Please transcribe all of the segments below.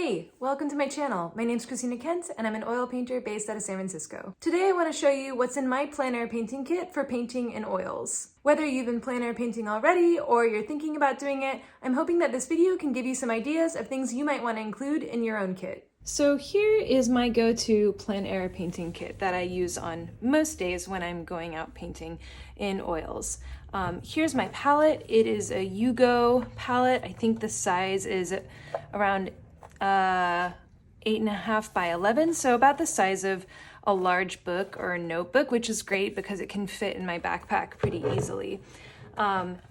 Hey, welcome to my channel. My name's Christina Kent and I'm an oil painter based out of San Francisco. Today I want to show you what's in my plein air painting kit for painting in oils. Whether you've been plein air painting already or you're thinking about doing it, I'm hoping that this video can give you some ideas of things you might want to include in your own kit. So here is my go-to plein air painting kit that I use on most days when I'm going out painting in oils. Here's my palette. It is a Yugo palette. I think the size is around 8.5 by 11, so about the size of a large book or a notebook, which is great because it can fit in my backpack pretty easily.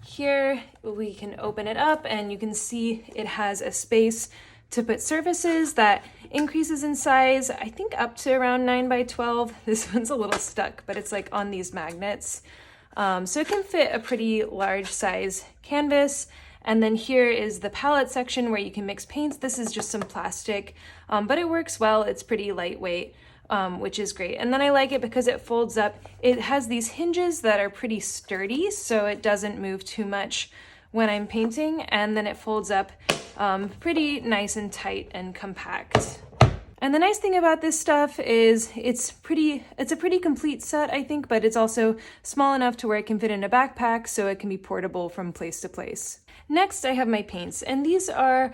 Here we can open it up and you can see it has a space to put surfaces that increases in size, I think up to around 9 by 12. This one's a little stuck, but it's like on these magnets. So it can fit a pretty large size canvas. And then here is the palette section where you can mix paints. This is just some plastic, but it works well. It's pretty lightweight, which is great. And then I like it because it folds up. It has these hinges that are pretty sturdy, so it doesn't move too much when I'm painting. And then it folds up pretty nice and tight and compact. And the nice thing about this stuff is it's a pretty complete set, I think, but it's also small enough to where it can fit in a backpack, so it can be portable from place to place. Next, I have my paints, and these are,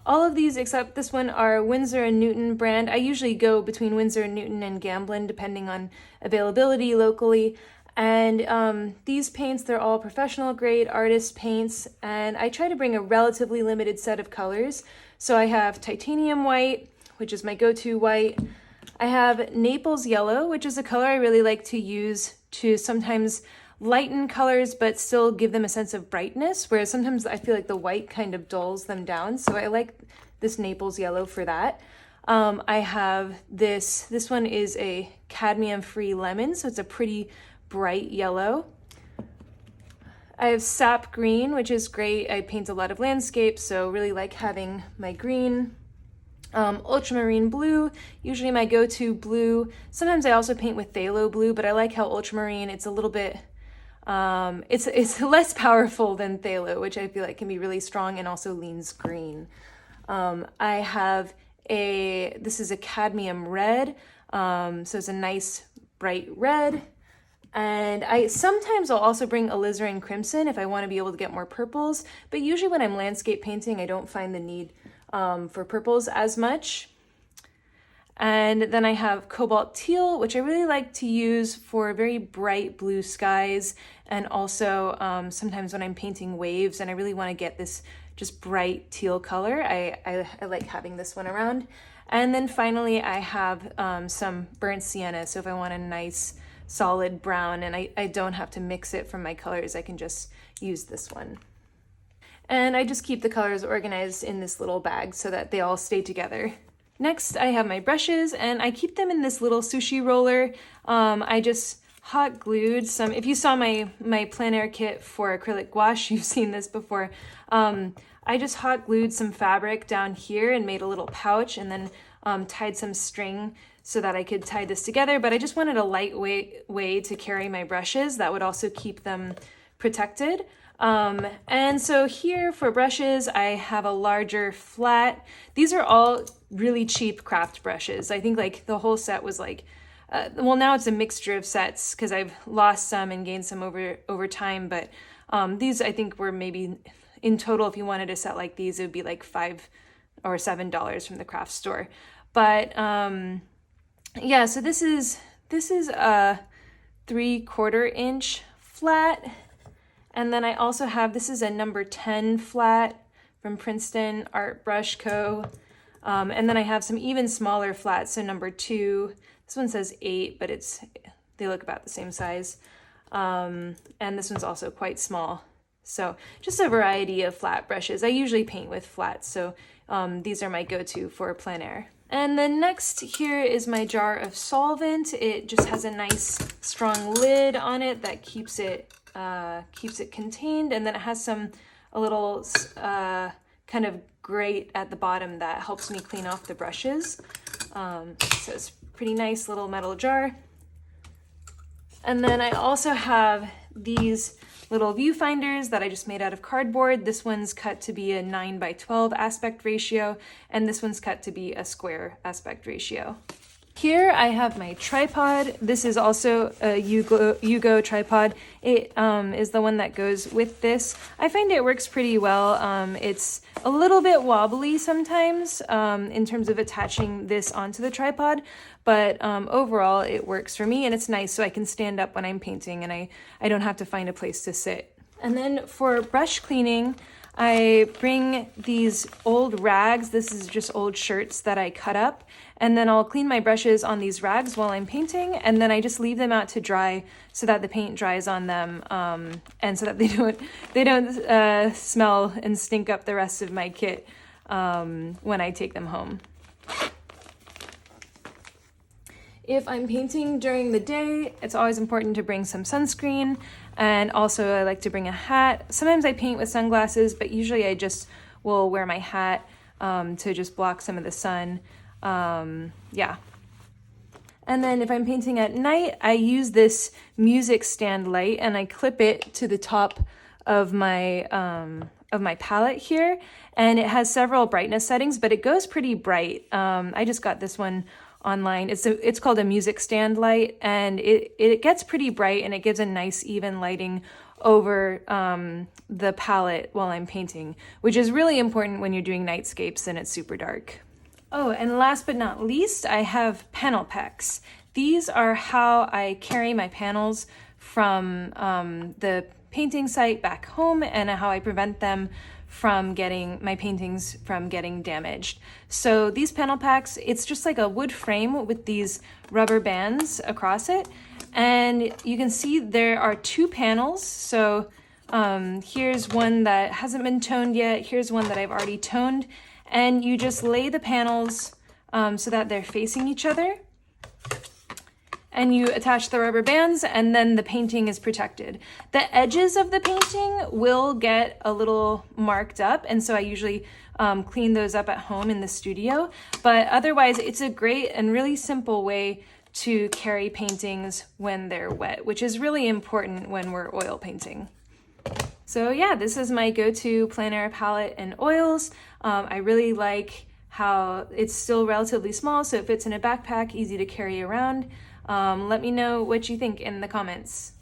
all of these except this one are Winsor & Newton brand. I usually go between Winsor & Newton and Gamblin depending on availability locally. And these paints, they're all professional grade artist paints, and I try to bring a relatively limited set of colors. So I have titanium white, which is my go-to white. I have Naples yellow, which is a color I really like to use to sometimes lighten colors but still give them a sense of brightness, whereas sometimes I feel like the white kind of dulls them down. So I like this Naples yellow for that. I have this one is a cadmium-free lemon, so it's a pretty bright yellow. I have sap green, which is great. I paint a lot of landscapes, so really like having my green. Ultramarine blue, usually my go-to blue. Sometimes I also paint with phthalo blue, but I like how ultramarine, it's a little bit, it's less powerful than phthalo, which I feel like can be really strong and also leans green. I have this is a cadmium red, so it's a nice bright red. And sometimes I'll also bring alizarin crimson if I want to be able to get more purples, but usually when I'm landscape painting, I don't find the need for purples as much. And then I have cobalt teal, which I really like to use for very bright blue skies, and also sometimes when I'm painting waves and I really want to get this just bright teal color, I like having this one around. And then finally I have some burnt sienna, so if I want a nice solid brown and I don't have to mix it from my colors, I can just use this one. And I just keep the colors organized in this little bag so that they all stay together. Next, I have my brushes, and I keep them in this little sushi roller. I just hot glued some, if you saw my plein air kit for acrylic gouache, you've seen this before. I just hot glued some fabric down here and made a little pouch, and then tied some string so that I could tie this together, but I just wanted a lightweight way to carry my brushes that would also keep them protected. And so here for brushes, I have a larger flat. These are all really cheap craft brushes. I think like the whole set was like, well, now it's a mixture of sets because I've lost some and gained some over time. But these I think were maybe in total, if you wanted a set like these, it would be like $5 or $7 from the craft store. But yeah, so this is a 3/4 inch flat. And then I also have, this is a number 10 flat from Princeton Art Brush Co. And then I have some even smaller flats, so number 2. This one says 8, but they look about the same size. And this one's also quite small. So just a variety of flat brushes. I usually paint with flats, so these are my go-to for plein air. And then next here is my jar of solvent. It just has a nice strong lid on it that keeps it contained, and then it has a little kind of grate at the bottom that helps me clean off the brushes. So it's a pretty nice little metal jar. And then I also have these little viewfinders that I just made out of cardboard. This one's cut to be a 9:12 aspect ratio, and this one's cut to be a square aspect ratio. Here I have my tripod. This is also a Yugo tripod. It is the one that goes with this. I find it works pretty well. It's a little bit wobbly sometimes in terms of attaching this onto the tripod, but overall it works for me, and it's nice so I can stand up when I'm painting and I don't have to find a place to sit. And then for brush cleaning, I bring these old rags. This is just old shirts that I cut up, and then I'll clean my brushes on these rags while I'm painting, and then I just leave them out to dry so that the paint dries on them, and so that they don't smell and stink up the rest of my kit when I take them home. If I'm painting during the day, it's always important to bring some sunscreen, and also I like to bring a hat. Sometimes I paint with sunglasses, but usually I just will wear my hat to just block some of the sun. Yeah. And then if I'm painting at night, I use this music stand light and I clip it to the top of my palette here, and it has several brightness settings, but it goes pretty bright. I just got this one online. It's called a music stand light, and it gets pretty bright, and it gives a nice even lighting over the palette while I'm painting, which is really important when you're doing nightscapes and it's super dark. Oh, and last but not least, I have panel packs. These are how I carry my panels from the painting site back home, and how I prevent them from my paintings from getting damaged. So these panel packs, it's just like a wood frame with these rubber bands across it. And you can see there are two panels. So here's one that hasn't been toned yet. Here's one that I've already toned. And you just lay the panels so that they're facing each other. And you attach the rubber bands, and then the painting is protected. The edges of the painting will get a little marked up, and so I usually clean those up at home in the studio. But otherwise, it's a great and really simple way to carry paintings when they're wet, which is really important when we're oil painting. So yeah, this is my go-to plein air palette and oils. I really like how it's still relatively small, so it fits in a backpack, easy to carry around. Let me know what you think in the comments.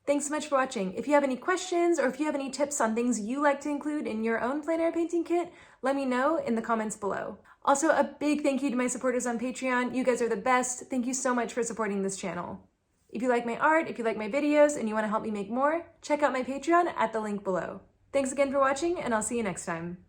Thanks so much for watching. If you have any questions or if you have any tips on things you like to include in your own plein air painting kit, let me know in the comments below. Also, a big thank you to my supporters on Patreon. You guys are the best. Thank you so much for supporting this channel. If you like my art, if you like my videos, and you want to help me make more, check out my Patreon at the link below. Thanks again for watching, and I'll see you next time.